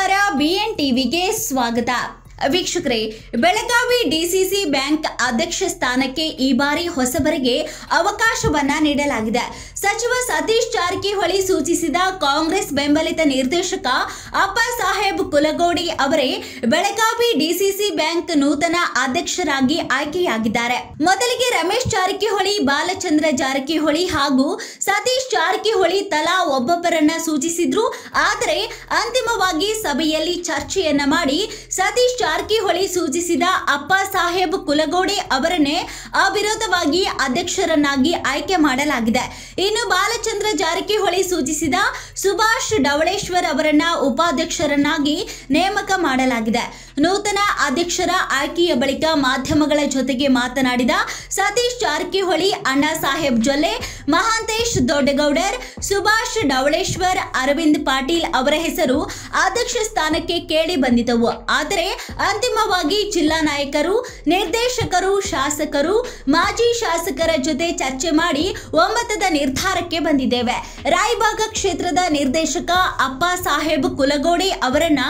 ನಮಸ್ಕಾರ, BN ಟಿವಿಗೆ ಸ್ವಾಗತ. ವೀಕ್ಷಕರೇ, ಬೆಳಗಾವಿ ಡಿಸಿಸಿ ಬ್ಯಾಂಕ್ ಅಧ್ಯಕ್ಷ ಸ್ಥಾನಕ್ಕೆ ಈ ಬಾರಿ ಹೊಸಬರಿಗೆ ಅವಕಾಶವನ್ನ ನೀಡಲಾಗಿದೆ. ಸಚಿವ ಸತೀಶ್ ಜಾರಕಿಹೊಳಿ ಸೂಚಿಸಿದ ಕಾಂಗ್ರೆಸ್ ಬೆಂಬಲಿತ ನಿರ್ದೇಶಕ ಅಪ್ಪಾಸಾಹೇಬ್ ಕುಲಗೋಡಿ ಅವರೇ ಬೆಳಗಾವಿ ಡಿಸಿಸಿ ಬ್ಯಾಂಕ್ ನೂತನ ಅಧ್ಯಕ್ಷರಾಗಿ ಆಯ್ಕೆಯಾಗಿದ್ದಾರೆ. ಮೊದಲಿಗೆ ರಮೇಶ್ ಜಾರಕಿಹೊಳಿ, ಬಾಲಚಂದ್ರ ಜಾರಕಿಹೊಳಿ ಹಾಗೂ ಸತೀಶ್ ಜಾರಕಿಹೊಳಿ ತಲಾ ಒಬ್ಬೊಬ್ಬರನ್ನ ಸೂಚಿಸಿದ್ರು. ಆದರೆ ಅಂತಿಮವಾಗಿ ಸಭೆಯಲ್ಲಿ ಚರ್ಚೆಯನ್ನ ಮಾಡಿ ಸತೀಶ್ ಜಾರಕಿಹೊಳಿ ಸೂಚಿಸಿದ ಅಪ್ಪಾಸಾಹೇಬ್ ಕುಲಗೋಡಿ ಅವರನ್ನೇ ಅವಿರೋಧವಾಗಿ ಅಧ್ಯಕ್ಷರನ್ನಾಗಿ ಆಯ್ಕೆ ಮಾಡಲಾಗಿದೆ. ಇನ್ನು ಬಾಲಚಂದ್ರ ಜಾರಕಿಹೊಳಿ ಸೂಚಿಸಿದ ಸುಭಾಷ್ ಢವಳೇಶ್ವರ್ ಅವರನ್ನ ಉಪಾಧ್ಯಕ್ಷರನ್ನಾಗಿ ನೇಮಕ ಮಾಡಲಾಗಿದೆ. ನೂತನ ಅಧ್ಯಕ್ಷರ ಆಯ್ಕೆಯ ಬಳಿಕ ಮಾಧ್ಯಮಗಳ ಜೊತೆಗೆ ಮಾತನಾಡಿದ ಸತೀಶ್ ಜಾರಕಿಹೊಳಿ, ಅಣ್ಣಾ ಸಾಹೇಬ್ ಜೊಲ್ಲೆ, ಮಹಾಂತೇಶ್ ದೊಡ್ಡಗೌಡರ್, ಸುಭಾಷ್ ಢವಳೇಶ್ವರ್, ಅರವಿಂದ್ ಪಾಟೀಲ್ ಅವರ ಹೆಸರು ಅಧ್ಯಕ್ಷ ಸ್ಥಾನಕ್ಕೆ ಕೇಳಿ ಬಂದಿದ್ದವು. ಆದರೆ ಅಂತಿಮವಾಗಿ ಜಿಲ್ಲಾ ನಾಯಕರು, ನಿರ್ದೇಶಕರು, ಶಾಸಕರು, ಮಾಜಿ ಶಾಸಕರ ಜೊತೆ ಚರ್ಚೆ ಮಾಡಿ ಒಮ್ಮತದ ನಿರ್ಧಾರಕ್ಕೆ ಬಂದಿದ್ದೇವೆ. ರಾಯಬಾಗ ಕ್ಷೇತ್ರದ ನಿರ್ದೇಶಕ ಅಪ್ಪಾಸಾಹೇಬ್ ಕುಲಗೋಡಿ ಅವರನ್ನ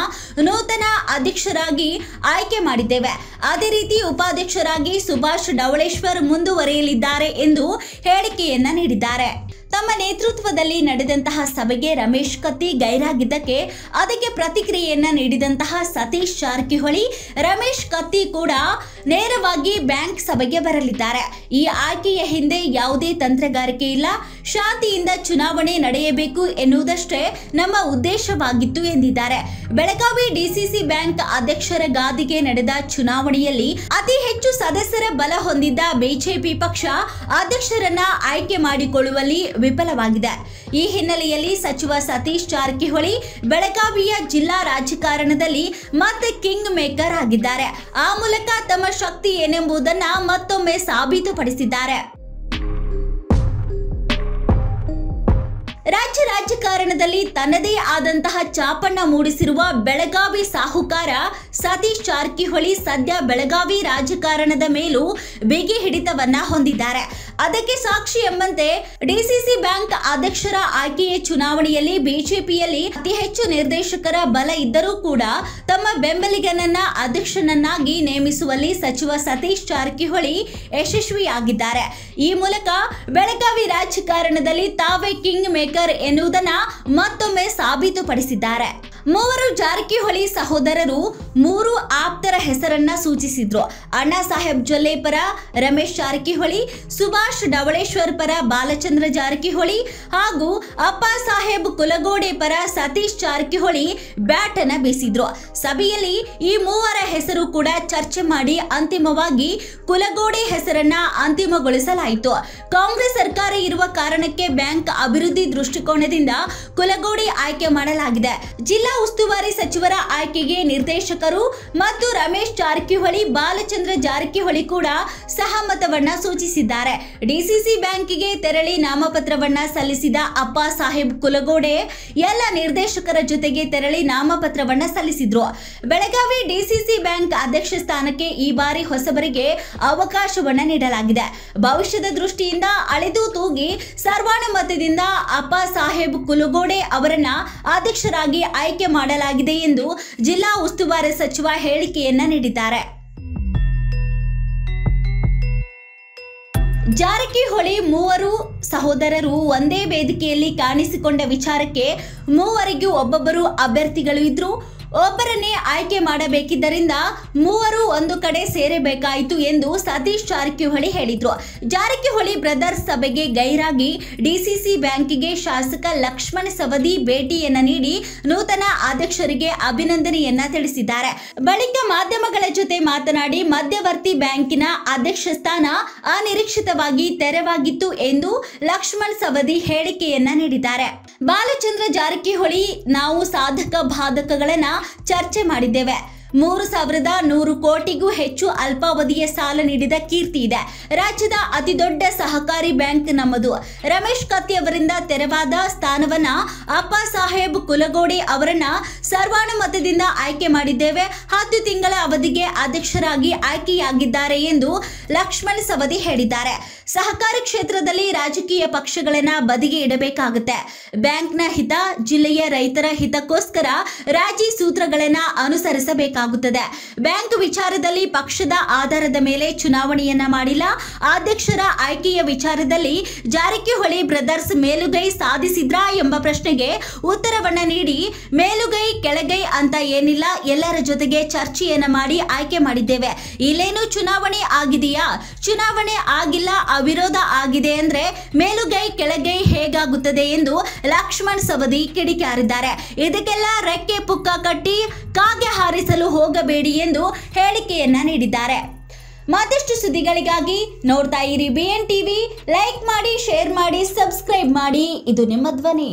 ನೂತನ ಅಧ್ಯಕ್ಷರಾಗಿ ಆಯ್ಕೆ ಮಾಡಿದ್ದೇವೆ. ಅದೇ ರೀತಿ ಉಪಾಧ್ಯಕ್ಷರಾಗಿ ಸುಭಾಷ್ ಢವಳೇಶ್ವರ್ ಮುಂದುವರಿಯಲಿದ್ದಾರೆ ಎಂದು ಹೇಳಿಕೆಯನ್ನ ನೀಡಿದ್ದಾರೆ. ತಮ್ಮ ನೇತೃತ್ವದಲ್ಲಿ ನಡೆದಂತಹ ಸಭೆಗೆ ರಮೇಶ್ ಕತ್ತಿ ಗೈರಾಗಿದ್ದಕ್ಕೆ ಅದಕ್ಕೆ ಪ್ರತಿಕ್ರಿಯೆಯನ್ನ ನೀಡಿದಂತಹ ಸತೀಶ್ ಜಾರಕಿಹೊಳಿ, ರಮೇಶ್ ಕತ್ತಿ ಕೂಡ ನೇರವಾಗಿ ಬ್ಯಾಂಕ್ ಸಭೆಗೆ ಬರಲಿದ್ದಾರೆ. ಈ ಆಯ್ಕೆಯ ಹಿಂದೆ ಯಾವುದೇ ತಂತ್ರಗಾರಿಕೆ ಇಲ್ಲ, ಶಾಂತಿಯಿಂದ ಚುನಾವಣೆ ನಡೆಯಬೇಕು ಎನ್ನುವುದಷ್ಟೇ ನಮ್ಮ ಉದ್ದೇಶವಾಗಿತ್ತು ಎಂದಿದ್ದಾರೆ. ಬೆಳಗಾವಿ ಡಿಸಿಸಿ ಬ್ಯಾಂಕ್ ಅಧ್ಯಕ್ಷರ ಗಾದಿಗೆ ನಡೆದ ಚುನಾವಣೆಯಲ್ಲಿ ಅತಿ ಹೆಚ್ಚು ಸದಸ್ಯರ ಬಲ ಹೊಂದಿದ್ದ ಬಿಜೆಪಿ ಪಕ್ಷ ಅಧ್ಯಕ್ಷರನ್ನ ಆಯ್ಕೆ ಮಾಡಿಕೊಳ್ಳುವಲ್ಲಿ ವಿಫಲವಾಗಿದೆ. ಈ ಹಿನ್ನೆಲೆಯಲ್ಲಿ ಸಚಿವ ಸತೀಶ್ ಜಾರಕಿಹೊಳಿ ಬೆಳಗಾವಿಯ ಜಿಲ್ಲಾ ರಾಜಕಾರಣದಲ್ಲಿ ಮತ್ತೆ ಕಿಂಗ್ ಮೇಕರ್ ಆಗಿದ್ದಾರೆ. ಆ ಮೂಲಕ ತಮ್ಮ ಶಕ್ತಿ ಏನೆಂಬುದನ್ನ ಮತ್ತೊಮ್ಮೆ ಸಾಬೀತುಪಡಿಸಿದ್ದಾರೆ. ರಾಜ್ಯ ರಾಜಕಾರಣದಲ್ಲಿ ತನ್ನದೇ ಆದಂತಹ ಛಾಪನ್ನ ಮೂಡಿಸಿರುವ ಬೆಳಗಾವಿ ಸಾಹುಕಾರ ಸತೀಶ್ ಜಾರಕಿಹೊಳಿ ಸದ್ಯ ಬೆಳಗಾವಿ ರಾಜಕಾರಣದ ಮೇಲೂ ಬಿಗಿ ಹಿಡಿತವನ್ನ ಹೊಂದಿದ್ದಾರೆ. ಅದಕ್ಕೆ ಸಾಕ್ಷಿ ಎಂಬಂತೆ ಡಿಸಿಸಿ ಬ್ಯಾಂಕ್ ಅಧ್ಯಕ್ಷರ ಆಯ್ಕೆಯ ಚುನಾವಣೆಯಲ್ಲಿ ಬಿಜೆಪಿಯಲ್ಲಿ ಅತಿ ಹೆಚ್ಚು ನಿರ್ದೇಶಕರ ಬಲ ಇದ್ದರೂ ಕೂಡ ತಮ್ಮ ಬೆಂಬಲಿಗನನ್ನ ಅಧ್ಯಕ್ಷನನ್ನಾಗಿ ನೇಮಿಸುವಲ್ಲಿ ಸಚಿವ ಸತೀಶ್ ಜಾರಕಿಹೊಳಿ ಯಶಸ್ವಿಯಾಗಿದ್ದಾರೆ. ಈ ಮೂಲಕ ಬೆಳಗಾವಿ ರಾಜಕಾರಣದಲ್ಲಿ ತಾವೇ ಕಿಂಗ್ ಮೇಕರ್ ಎನ್ನುವುದನ್ನ ಮತ್ತೊಮ್ಮೆ ಸಾಬೀತುಪಡಿಸಿದ್ದಾರೆ. ಮೂವರು ಜಾರಕಿಹೊಳಿ ಸಹೋದರರು ಮೂರು ಆಪ್ತರ ಹೆಸರನ್ನ ಸೂಚಿಸಿದ್ರು. ಅಣ್ಣಾ ಸಾಹೇಬ್ ಜೊಲ್ಲೆ ಪರ ರಮೇಶ್ ಜಾರಕಿಹೊಳಿ, ಸುಭಾಷ್ ಢವಳೇಶ್ವರ್ ಪರ ಬಾಲಚಂದ್ರ ಜಾರಕಿಹೊಳಿ ಹಾಗೂ ಅಪ್ಪಾಸಾಹೇಬ್ ಕುಲಗೋಡಿ ಪರ ಸತೀಶ್ ಜಾರಕಿಹೊಳಿ ಬ್ಯಾಟ್ ಅನ್ನ ಬೀಸಿದ್ರು. ಸಭೆಯಲ್ಲಿ ಈ ಮೂವರ ಹೆಸರು ಕೂಡ ಚರ್ಚೆ ಮಾಡಿ ಅಂತಿಮವಾಗಿ ಕುಲಗೋಡಿ ಹೆಸರನ್ನ ಅಂತಿಮಗೊಳಿಸಲಾಯಿತು. ಕಾಂಗ್ರೆಸ್ ಸರ್ಕಾರ ಇರುವ ಕಾರಣಕ್ಕೆ ಬ್ಯಾಂಕ್ ಅಭಿವೃದ್ಧಿ ದೃಷ್ಟಿಕೋನದಿಂದ ಕುಲಗೋಡಿ ಆಯ್ಕೆ ಮಾಡಲಾಗಿದೆ. ಜಿಲ್ಲಾ ಉಸ್ತುವಾರಿ ಸಚಿವರ ಆಯ್ಕೆಗೆ ನಿರ್ದೇಶಕರು ಮತ್ತು ರಮೇಶ್ ಜಾರಕಿಹೊಳಿ, ಬಾಲಚಂದ್ರ ಜಾರಕಿಹೊಳಿ ಕೂಡ ಸಹಮತವನ್ನ ಸೂಚಿಸಿದ್ದಾರೆ. ಡಿಸಿಸಿ ಬ್ಯಾಂಕಿಗೆ ತೆರಳಿ ನಾಮಪತ್ರವನ್ನ ಸಲ್ಲಿಸಿದ ಅಪ್ಪಾಸಾಹೇಬ್ ಕುಲಗೋಡೆ ಎಲ್ಲ ನಿರ್ದೇಶಕರ ಜೊತೆಗೆ ತೆರಳಿ ನಾಮಪತ್ರವನ್ನ ಸಲ್ಲಿಸಿದ್ರು. ಬೆಳಗಾವಿ ಡಿಸಿಸಿ ಬ್ಯಾಂಕ್ ಅಧ್ಯಕ್ಷ ಸ್ಥಾನಕ್ಕೆ ಈ ಬಾರಿ ಹೊಸಬರಿಗೆ ಅವಕಾಶವನ್ನ ನೀಡಲಾಗಿದೆ. ಭವಿಷ್ಯದ ದೃಷ್ಟಿಯಿಂದ ಅಳೆದು ತೂಗಿ ಸರ್ವಾನುಮತದಿಂದ ಅಪ್ಪಾಸಾಹೇಬ್ ಕುಲಗೋಡೆ ಅವರನ್ನ ಅಧ್ಯಕ್ಷರಾಗಿ ಆಯ್ಕೆ ಮಾಡಲಾಗಿದೆ ಎಂದು ಜಿಲ್ಲಾ ಉಸ್ತುವಾರಿ ಸಚಿವ ಹೇಳಿಕೆಯನ್ನ ನೀಡಿದ್ದಾರೆ. ಜಾರಕಿಹೊಳಿ ಮೂವರು ಸಹೋದರರು ಒಂದೇ ವೇದಿಕೆಯಲ್ಲಿ ಕಾಣಿಸಿಕೊಂಡ ವಿಚಾರಕ್ಕೆ ಮೂವರಿಗೂ ಒಬ್ಬೊಬ್ಬರು ಅಭ್ಯರ್ಥಿಗಳು ಇದ್ರು. ಒಬ್ಬರನ್ನೇ ಆಯ್ಕೆ ಮಾಡಬೇಕಿದ್ದರಿಂದ ಮೂವರು ಒಂದು ಕಡೆ ಸೇರಬೇಕಾಯಿತು ಎಂದು ಸತೀಶ್ ಜಾರಕಿಹೊಳಿ ಹೇಳಿದ್ರು. ಜಾರಕಿಹೊಳಿ ಬ್ರದರ್ಸ್ ಸಭೆಗೆ ಗೈರಾಗಿ ಡಿಸಿಸಿ ಬ್ಯಾಂಕಿಗೆ ಶಾಸಕ ಲಕ್ಷ್ಮಣ್ ಸವದಿ ಭೇಟಿಯನ್ನ ನೀಡಿ ನೂತನ ಅಧ್ಯಕ್ಷರಿಗೆ ಅಭಿನಂದನೆಯನ್ನ ತಿಳಿಸಿದ್ದಾರೆ. ಬಳಿಕ ಮಾಧ್ಯಮಗಳ ಜೊತೆ ಮಾತನಾಡಿ ಮಧ್ಯವರ್ತಿ ಬ್ಯಾಂಕಿನ ಅಧ್ಯಕ್ಷ ಸ್ಥಾನ ಅನಿರೀಕ್ಷಿತವಾಗಿ ತೆರವಾಗಿತ್ತು ಎಂದು ಲಕ್ಷ್ಮಣ್ ಸವದಿ ಹೇಳಿಕೆಯನ್ನ ನೀಡಿದ್ದಾರೆ. ಬಾಲಚಂದ್ರ ಜಾರಕಿಹೊಳಿ, ನಾವು ಸಾಧಕ ಬಾಧಕಗಳನ್ನ ಚರ್ಚೆ ಮಾಡಿದ್ದೇವೆ. 3,100 ಕೋಟಿಗೂ ಹೆಚ್ಚು ಅಲ್ಪಾವಧಿಯ ಸಾಲ ನೀಡಿದ ಕೀರ್ತಿ ಇದೆ. ರಾಜ್ಯದ ಅತಿ ದೊಡ್ಡ ಸಹಕಾರಿ ಬ್ಯಾಂಕ್ ನಮ್ಮದು. ರಮೇಶ್ ಕತ್ತಿ ಅವರಿಂದ ತೆರವಾದ ಸ್ಥಾನವನ್ನ ಅಪ್ಪಾಸಾಹೇಬ್ ಕುಲಗೋಡಿ ಅವರನ್ನ ಸರ್ವಾನುಮತದಿಂದ ಆಯ್ಕೆ ಮಾಡಿದ್ದೇವೆ. 10 ತಿಂಗಳ ಅವಧಿಗೆ ಅಧ್ಯಕ್ಷರಾಗಿ ಆಯ್ಕೆಯಾಗಿದ್ದಾರೆ ಎಂದು ಲಕ್ಷ್ಮಣ್ ಸವದಿ ಹೇಳಿದ್ದಾರೆ. ಸಹಕಾರಿ ಕ್ಷೇತ್ರದಲ್ಲಿ ರಾಜಕೀಯ ಪಕ್ಷಗಳನ್ನ ಬದಿಗೆ ಇಡಬೇಕಾಗುತ್ತೆ. ಬ್ಯಾಂಕ್ನ ಹಿತ, ಜಿಲ್ಲೆಯ ರೈತರ ಹಿತಕ್ಕೋಸ್ಕರ ರಾಜಿ ಸೂತ್ರಗಳನ್ನ ಅನುಸರಿಸಬೇಕಾಗುತ್ತದೆ. ಬ್ಯಾಂಕ್ ವಿಚಾರದಲ್ಲಿ ಪಕ್ಷದ ಆಧಾರದ ಮೇಲೆ ಚುನಾವಣೆಯನ್ನ ಮಾಡಿಲ್ಲ. ಅಧ್ಯಕ್ಷರ ಆಯ್ಕೆಯ ವಿಚಾರದಲ್ಲಿ ಜಾರಕಿಹೊಳಿ ಬ್ರದರ್ಸ್ ಮೇಲುಗೈ ಸಾಧಿಸಿದ್ರಾ ಎಂಬ ಪ್ರಶ್ನೆಗೆ ಉತ್ತರವನ್ನ ನೀಡಿ, ಮೇಲುಗೈ ಕೆಳಗೈ ಅಂತ ಏನಿಲ್ಲ, ಎಲ್ಲರ ಜೊತೆಗೆ ಚರ್ಚೆಯನ್ನ ಮಾಡಿ ಆಯ್ಕೆ ಮಾಡಿದ್ದೇವೆ. ಇಲ್ಲೇನು ಚುನಾವಣೆ ಆಗಿದೆಯಾ? ಚುನಾವಣೆ ಆಗಿಲ್ಲ, ಅವಿರೋಧ ಆಗಿದೆ ಅಂದ್ರೆ ಮೇಲುಗೈ ಕೆಳಗೈ ಹೇಗಾಗುತ್ತದೆ ಎಂದು ಲಕ್ಷ್ಮಣ್ ಸವದಿ ಕಿಡಿಕಾರಿದ್ದಾರೆ. ಇದಕ್ಕೆಲ್ಲ ರೆಕ್ಕೆ ಪುಕ್ಕ ಕಟ್ಟಿ ಕಾಗೆ ಹಾರಿಸಲು ಹೋಗಬೇಡಿ ಎಂದು ಹೇಳಿಕೆಯನ್ನ ನೀಡಿದ್ದಾರೆ. ಮತ್ತಷ್ಟು ಸುದ್ದಿಗಳಿಗಾಗಿ ನೋಡ್ತಾ ಇರಿ BN TV. ಲೈಕ್ ಮಾಡಿ, ಶೇರ್ ಮಾಡಿ, ಸಬ್ಸ್ಕ್ರೈಬ್ ಮಾಡಿ. ಇದು ನಿಮ್ಮ ಧ್ವನಿ.